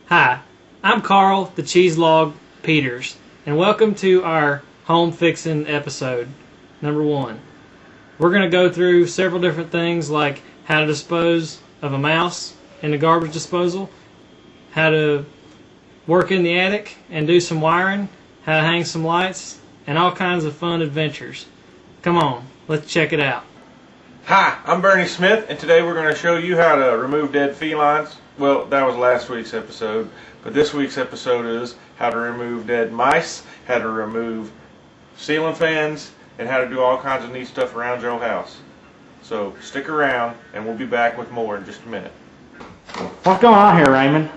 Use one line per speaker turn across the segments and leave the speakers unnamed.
Hi, I'm Carl, the Cheese Log Peters, and welcome to our home fixing episode, number 1. We're going to go through several different things like how to dispose of a mouse in the garbage disposal, how to work in the attic and do some wiring, how to hang some lights, and all kinds of fun adventures. Come on, let's check it out.
Hi, I'm Bernie Smith, and today we're going to show you how to remove dead felines. Well, that was last week's episode, but this week's episode is how to remove dead mice, how to remove ceiling fans, and how to do all kinds of neat stuff around your house. So stick around, and we'll be back with more in just a minute.
What's going on here, Raymond?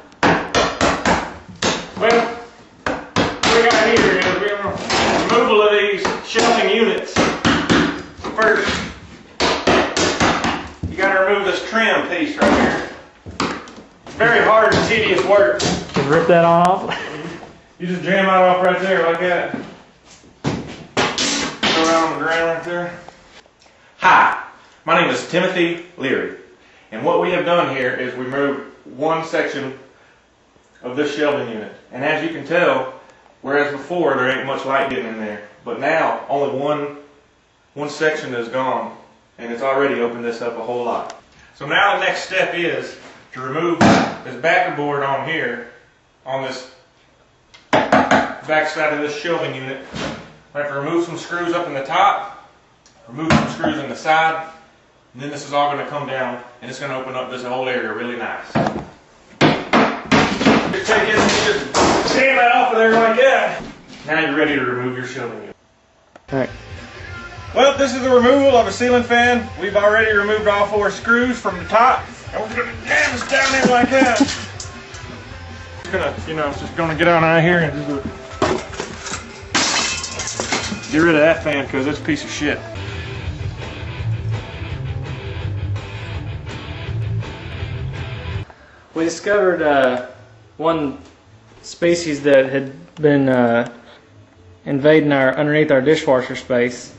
Well, what we got here is we're going to removal of these shelving units. First, you got to remove this trim piece right here. Very hard and tedious work.
Just rip that on off.
You just jam it off right there like that. Throw it on the ground right there. Hi, my name is Timothy Leary, and what we have done here is we moved one section of this shelving unit. And as you can tell, whereas before there ain't much light getting in there, but now only one section is gone, and it's already opened this up a whole lot. So now the next step is to remove this backer board on here, on this back side of this shelving unit. I have to remove some screws up in the top, remove some screws in the side, and then this is all going to come down, and it's going to open up this whole area really nice. Just take this and just jam that off of there like that. Now you're ready to remove your shelving unit.
Alright.
Well, this is the removal of a ceiling fan. We've already removed all 4 screws from the top, and we're going to jam this down there like that. Just gonna get on out here and just get rid of that fan because it's a piece of shit.
We discovered one species that had been invading underneath our dishwasher space.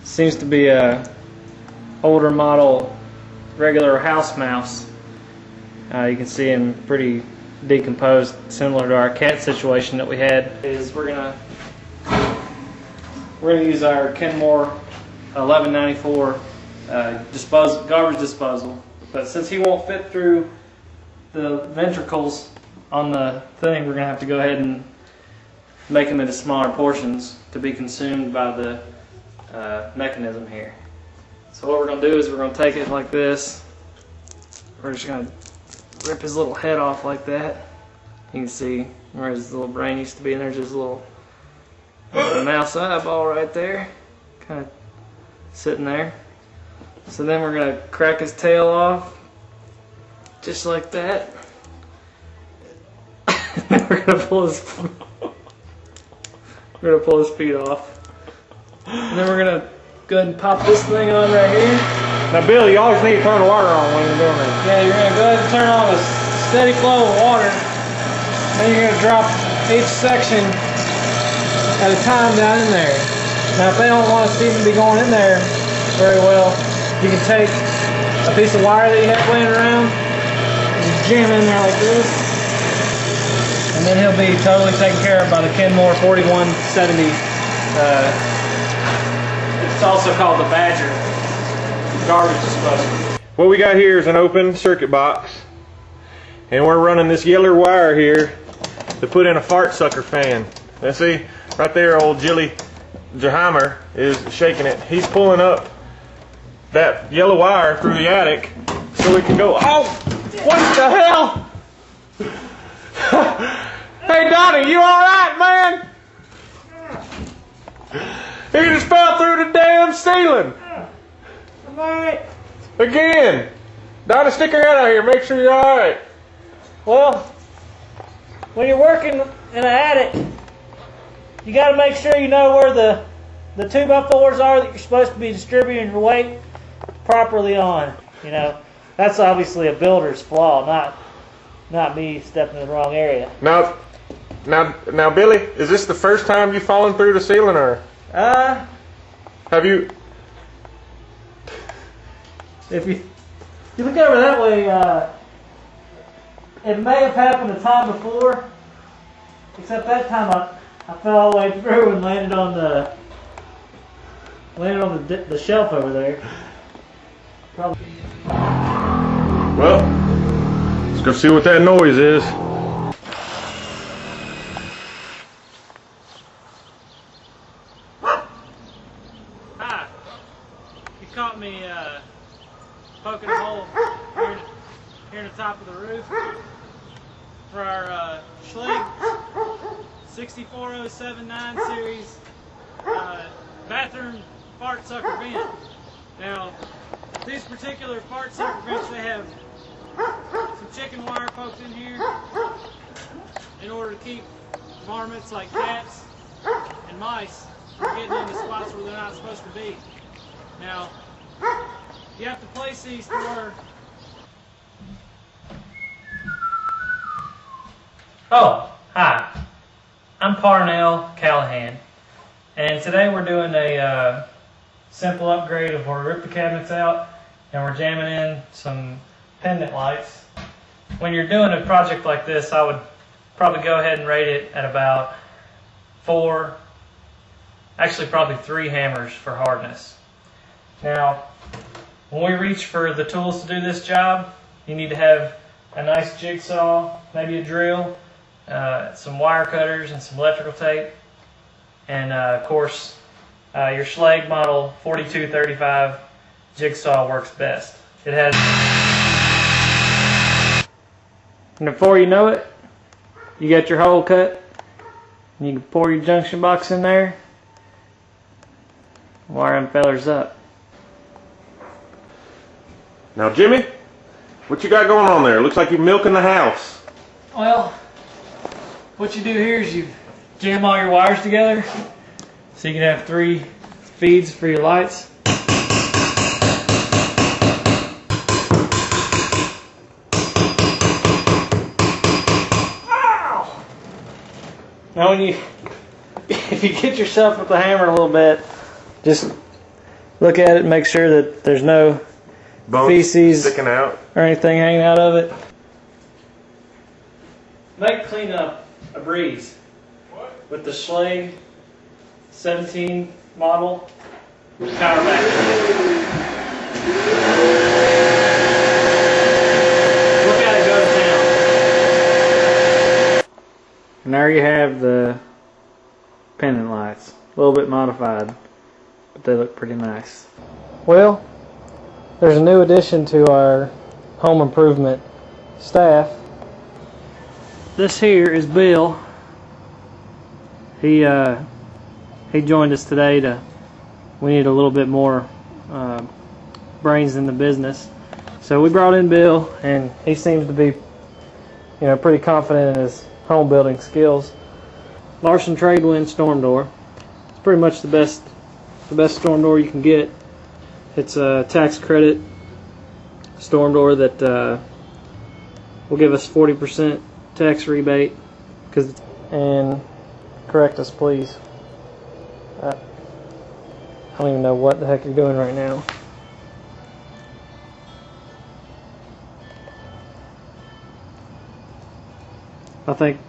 Seems to be a older model regular house mouse. You can see him pretty decomposed, similar to our cat situation that we had. We're gonna use our Gallimore 1194 garbage disposal, but since he won't fit through the ventricles on the thing, we're gonna have to go ahead and make them into smaller portions to be consumed by the mechanism here. So what we're going to do is we're going to take it like this. We're just going to rip his little head off like that. You can see where his little brain used to be, and there's his little mouse eyeball right there, kind of sitting there. So then we're going to crack his tail off, just like that. And then we're going to pull his feet off. And then we're going to go ahead and pop this thing on right here.
Now, Bill, you always need to turn the water on when you're doing that.
Yeah, you're going to go ahead and turn on a steady flow of water. Then you're going to drop each section at a time down in there. Now, if they don't want to see them be going in there very well, you can take a piece of wire that you have laying around and just jam in there like this. And then he'll be totally taken care of by the Gallimore 4170. It's also called the Badger garbage disposal.
What we got here is an open circuit box, and we're running this yellow wire here to put in a fart sucker fan. Now see, right there old Jilly Jaheimer is shaking it. He's pulling up that yellow wire through the attic so we can go, oh, what the hell? Hey Donnie, you alright, man? He just fell through the damn ceiling.
Alright.
Again. Donna, stick your head out here. Make sure you're alright.
Well, when you're working in an attic, you got to make sure you know where the 2x4s are that you're supposed to be distributing your weight properly on. You know, that's obviously a builder's flaw, not me stepping in the wrong area.
Now, Billy, is this the first time you've fallen through the ceiling, or have you?
If you look over that way, it may have happened the time before, except that time I fell all the way through and landed on the shelf over there. Probably.
Well, let's go see what that noise is.
Hi. You caught me poking a hole here in the top of the roof for our Schleg 64079 series bathroom fart sucker vent. Now, these particular fart sucker vents, they have some chicken wire poked in here in order to keep varmints like cats and mice from getting into spots where they're not supposed to be. Now, you have to place these to where... Oh, hi. I'm Parnell Callahan, and today we're doing a simple upgrade of where we rip the cabinets out and we're jamming in some pendant lights. When you're doing a project like this, I would probably go ahead and rate it at about 4, actually probably 3 hammers for hardness. Now, when we reach for the tools to do this job, you need to have a nice jigsaw, maybe a drill, some wire cutters and some electrical tape, and of course your Schlage model 4235 jigsaw works best. It has, and before you know it, you got your hole cut, and you can pour your junction box in there, wire them fellers up.
Now, Jimmy, what you got going on there? Looks like you're milking the house.
Well, what you do here is you jam all your wires together so you can have 3 feeds for your lights. Ow! Now if you get yourself with the hammer a little bit, just look at it and make sure that there's no
Bones
feces
sticking out
or anything hanging out of it. Make cleanup a breeze. What? With the Schlage 17 model power vacuum. Look at it go to town. And there you have the pendant lights. A little bit modified, but they look pretty nice. Well, there's a new addition to our home improvement staff. This here is Bill. He joined us today we need a little bit more brains in the business. So we brought in Bill, and he seems to be, pretty confident in his home building skills. Larson Tradewind storm door. It's pretty much the best storm door you can get. It's a tax credit storm door that will give us 40% tax rebate. And correct us, please. I don't even know what the heck you're doing right now. I think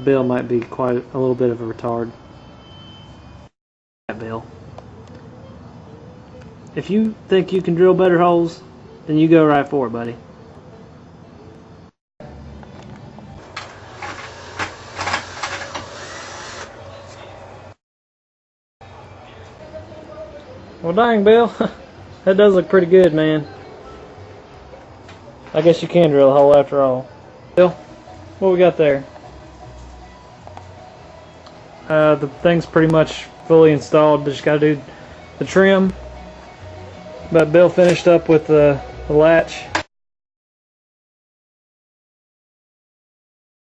Bill might be quite a little bit of a retard. Bill. If you think you can drill better holes, then you go right for it, buddy. Well, dang, Bill. That does look pretty good, man. I guess you can drill a hole after all. Bill, what we got there? The thing's pretty much fully installed. Just got to do the trim. But Bill finished up with the latch